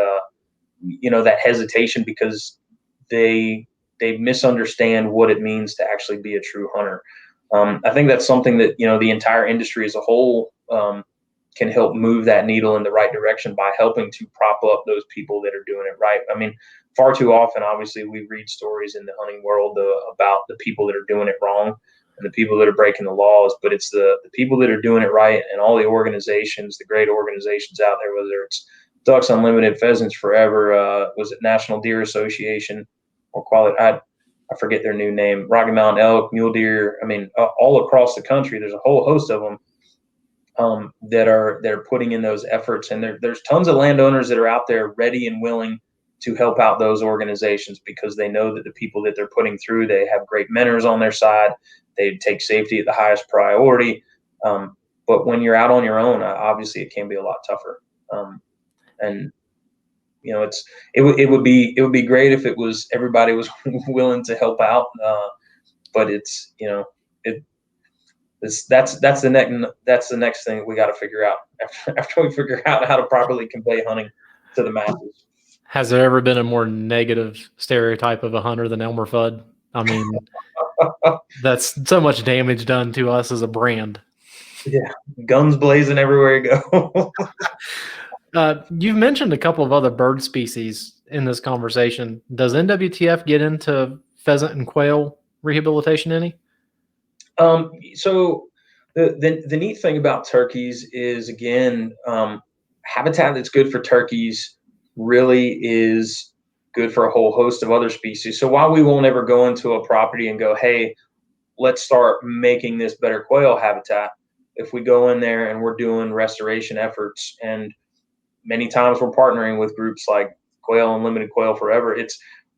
that hesitation because they misunderstand what it means to actually be a true hunter. I think that's something that the entire industry as a whole can help move that needle in the right direction by helping to prop up those people that are doing it right. I mean, far too often, obviously, we read stories in the hunting world about the people that are doing it wrong and the people that are breaking the laws, but it's the people that are doing it right, and all the organizations, the great organizations out there, whether it's Ducks Unlimited, Pheasants Forever, was it National Deer Association, or Quail? I forget their new name, Rocky Mountain Elk, Mule Deer. I mean, all across the country, there's a whole host of them that are putting in those efforts. And there's tons of landowners that are out there ready and willing to help out those organizations because they know that the people that they're putting through, they have great mentors on their side. They take safety at the highest priority. But when you're out on your own, obviously it can be a lot tougher. And it would be great if it was everybody was willing to help out, but that's the next thing we got to figure out after we figure out how to properly convey hunting to the masses. Has there ever been a more negative stereotype of a hunter than Elmer Fudd? I mean, that's so much damage done to us as a brand. Yeah, guns blazing everywhere you go. You've mentioned a couple of other bird species in this conversation. Does NWTF get into pheasant and quail rehabilitation any? So the neat thing about turkeys is, again, habitat that's good for turkeys really is good for a whole host of other species. So while we won't ever go into a property and go, hey, let's start making this better quail habitat, if we go in there and we're doing restoration efforts, and many times we're partnering with groups like Quail Unlimited, Quail Forever,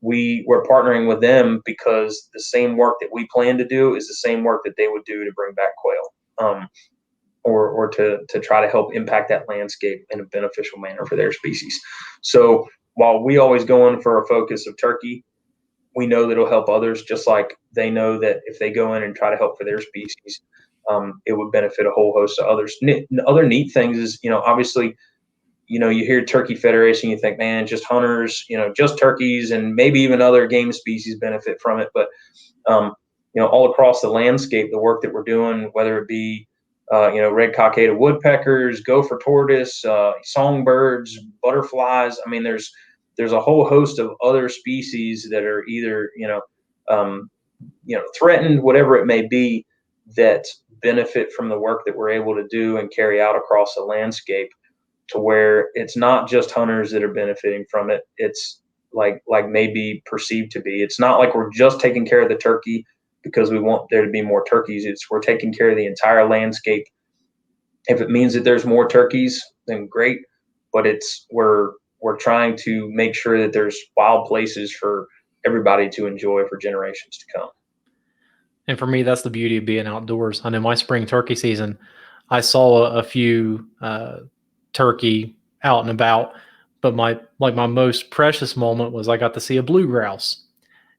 we're partnering with them because the same work that we plan to do is the same work that they would do to bring back quail, or to try to help impact that landscape in a beneficial manner for their species. So while we always go in for a focus of turkey, we know that it'll help others, just like they know that if they go in and try to help for their species, it would benefit a whole host of others. Other neat things is, obviously, you hear Turkey Federation, you think, man, just hunters, just turkeys, and maybe even other game species benefit from it. But, all across the landscape, the work that we're doing, whether it be, red cockaded woodpeckers, gopher tortoise, songbirds, butterflies. I mean, there's a whole host of other species that are either, threatened, whatever it may be, that benefit from the work that we're able to do and carry out across the landscape, to where it's not just hunters that are benefiting from it. It's like maybe perceived to be. It's not like we're just taking care of the turkey because we want there to be more turkeys. We're taking care of the entire landscape. If it means that there's more turkeys, then great. But we're trying to make sure that there's wild places for everybody to enjoy for generations to come. And for me, that's the beauty of being outdoors. I know my spring turkey season, I saw a few turkey out and about, but my most precious moment was I got to see a blue grouse,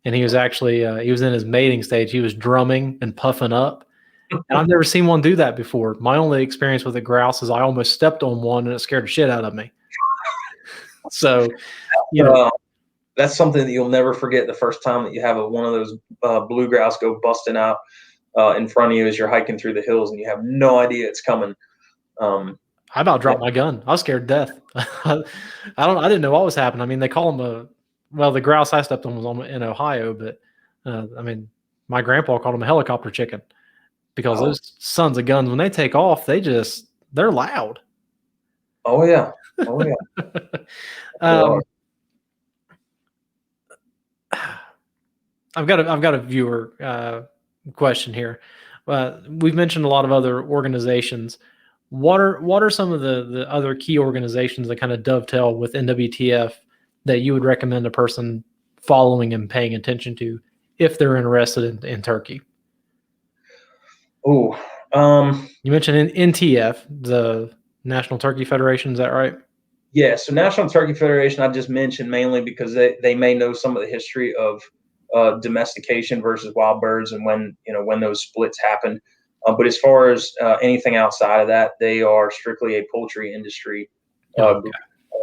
and he was actually he was in his mating stage. He was drumming and puffing up, and I've never seen one do that before. My only experience with a grouse is I almost stepped on one and it scared the shit out of me. So, that's something that you'll never forget the first time that you have one of those blue grouse go busting out in front of you as you're hiking through the hills and you have no idea it's coming. I about dropped my gun. I was scared to death. I didn't know what was happening. I mean, they call them the grouse I stepped on was in Ohio, but I mean, my grandpa called them a helicopter chicken because those sons of guns, when they take off, they're loud. Oh yeah. Oh yeah. I've got a viewer question here. We've mentioned a lot of other organizations. What are some of the other key organizations that kind of dovetail with NWTF that you would recommend a person following and paying attention to if they're interested in turkey? Oh, you mentioned NTF, the National Turkey Federation. Is that right? Yeah. So National Turkey Federation, I just mentioned mainly because they may know some of the history of domestication versus wild birds and when those splits happen. But as far as anything outside of that, they are strictly a poultry industry group,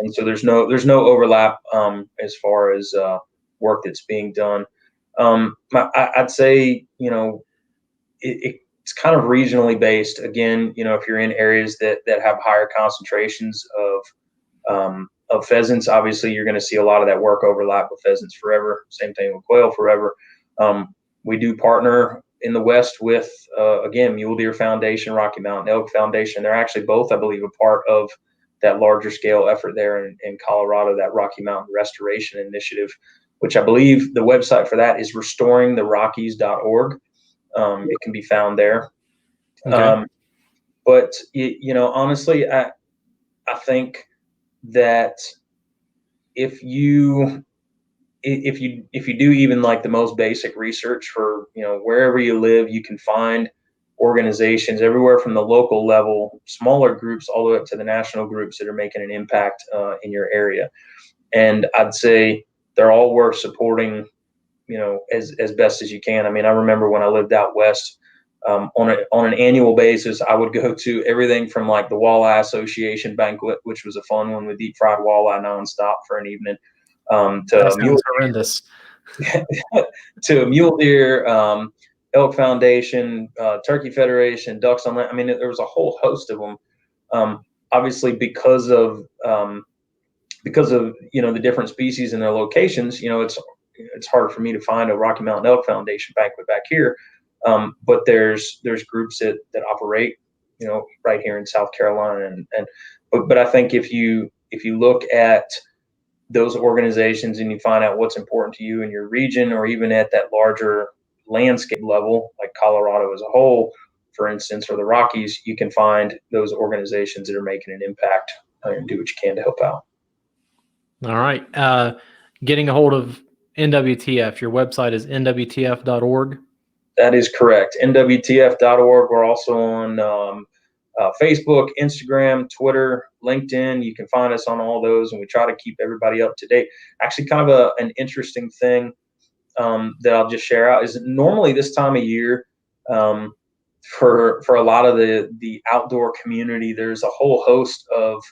and so there's no overlap as far as work that's being done. I'd say it's kind of regionally based. Again, if you're in areas that have higher concentrations of pheasants, obviously you're going to see a lot of that work overlap with Pheasants Forever. Same thing with Quail Forever. We do partner in the West with, again, Mule Deer Foundation, Rocky Mountain Elk Foundation. They're actually both, I believe, a part of that larger scale effort there in Colorado, that Rocky Mountain Restoration Initiative, which I believe the website for that is restoringtherockies.org. It can be found there. Okay. But honestly, I think that if you do even like the most basic research for wherever you live, you can find organizations everywhere from the local level, smaller groups, all the way up to the national groups that are making an impact in your area. And I'd say they're all worth supporting, as best as you can. I mean, I remember when I lived out west, on an annual basis, I would go to everything from like the Walleye Association banquet, which was a fun one with deep fried walleye nonstop for an evening, that sounds horrendous. to a mule deer, Elk Foundation, Turkey Federation, Ducks on Land. I mean, there was a whole host of them. Obviously, because of the different species and their locations, it's harder for me to find a Rocky Mountain Elk Foundation banquet back here. But there's groups that operate, right here in South Carolina, but I think if you look at those organizations and you find out what's important to you in your region, or even at that larger landscape level, like Colorado as a whole, for instance, or the Rockies, you can find those organizations that are making an impact and do what you can to help out. All right. Getting a hold of NWTF, your website is nwtf.org. That is correct. nwtf.org. We're also on Facebook, Instagram, Twitter, LinkedIn. You can find us on all those, and we try to keep everybody up to date. Actually, kind of an interesting thing that I'll just share out is normally this time of year, for a lot of the outdoor community, there's a whole host of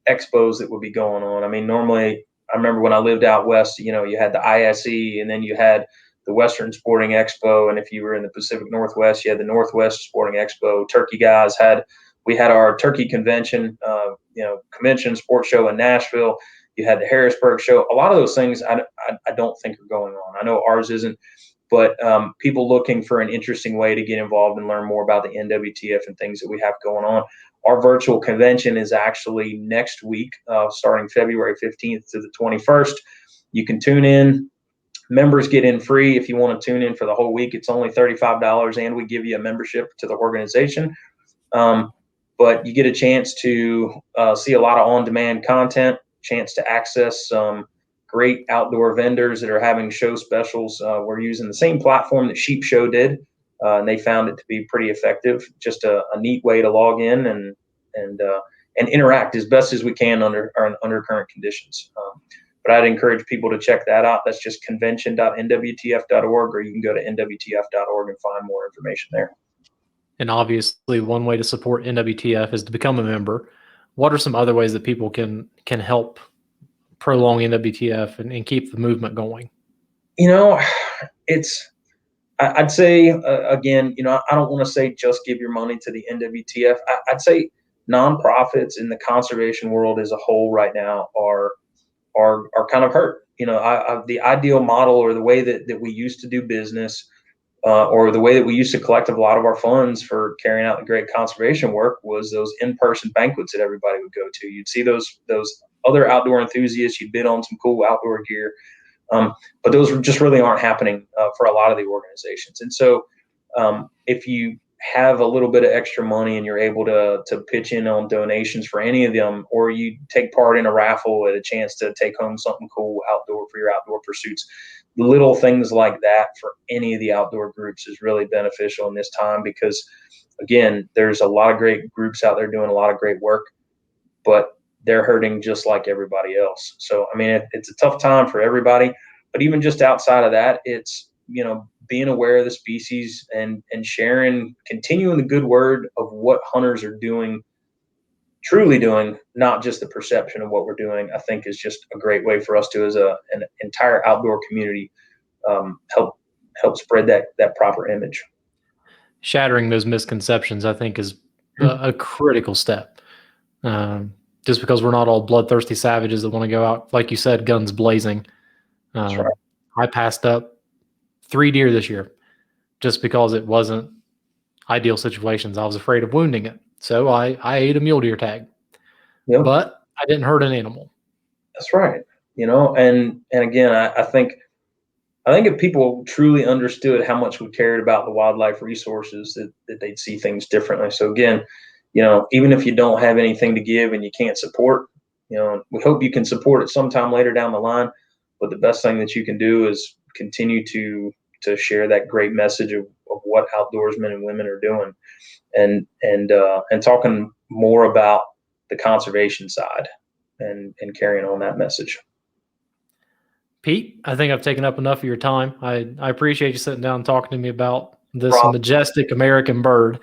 expos that would be going on. I mean, normally, I remember when I lived out west, you had the ISE, and then you had the Western Sporting Expo, and if you were in the Pacific Northwest, you had the Northwest Sporting Expo. Turkey guys we had our turkey convention, convention sports show in Nashville. You had the Harrisburg show. A lot of those things I don't think are going on. I know ours isn't, but people looking for an interesting way to get involved and learn more about the NWTF and things that we have going on. Our virtual convention is actually next week, starting February 15th to the 21st. You can tune in. Members get in free. If you want to tune in for the whole week, it's only $35, and we give you a membership to the organization. But you get a chance to see a lot of on-demand content, chance to access some great outdoor vendors that are having show specials. We're using the same platform that Sheep Show did, and they found it to be pretty effective. Just a neat way to log in and interact as best as we can under current conditions. But I'd encourage people to check that out. That's just convention.nwtf.org, or you can go to nwtf.org and find more information there. And obviously, one way to support NWTF is to become a member. What are some other ways that people can help prolong NWTF and keep the movement going? I'd say, again, I don't want to say just give your money to the NWTF. I'd say nonprofits in the conservation world as a whole right now are kind of hurt. The ideal model, or the way that we used to do business, or the way that we used to collect a lot of our funds for carrying out the great conservation work, was those in-person banquets that everybody would go to. You'd see those other outdoor enthusiasts. You'd bid on some cool outdoor gear. But those just really aren't happening for a lot of the organizations. And so if you have a little bit of extra money and you're able to pitch in on donations for any of them, or you take part in a raffle at a chance to take home something cool outdoor for your outdoor pursuits, little things like that for any of the outdoor groups is really beneficial in this time, because again, there's a lot of great groups out there doing a lot of great work, but they're hurting just like everybody else. So, I mean, it's a tough time for everybody, but even just outside of that, it's, being aware of the species and sharing, continuing the good word of what hunters are doing, truly doing, not just the perception of what we're doing, I think is just a great way for us to, as an entire outdoor community, help spread that proper image. Shattering those misconceptions, I think, is a critical step. Just because we're not all bloodthirsty savages that want to go out, like you said, guns blazing. That's right. I passed up 3 deer this year just because it wasn't ideal situations. I was afraid of wounding it. So I ate a mule deer tag. Yep. But I didn't hurt an animal. That's right. And again, I think if people truly understood how much we cared about the wildlife resources, that they'd see things differently. So again, even if you don't have anything to give and you can't support, we hope you can support it sometime later down the line. But the best thing that you can do is continue to share that great message of what outdoorsmen and women are doing, and talking more about the conservation side and carrying on that message. Pete, I think I've taken up enough of your time. I appreciate you sitting down and talking to me about this majestic American bird.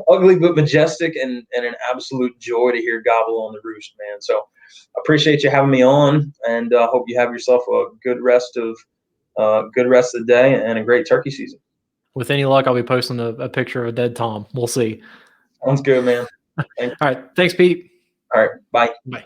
ugly but majestic, and an absolute joy to hear gobble on the roost, man. So I appreciate you having me on, and hope you have yourself a good rest of the day and a great turkey season. With any luck, I'll be posting a picture of a dead tom. We'll see. Sounds good, man. All right. Thanks, Pete. All right. Bye. Bye.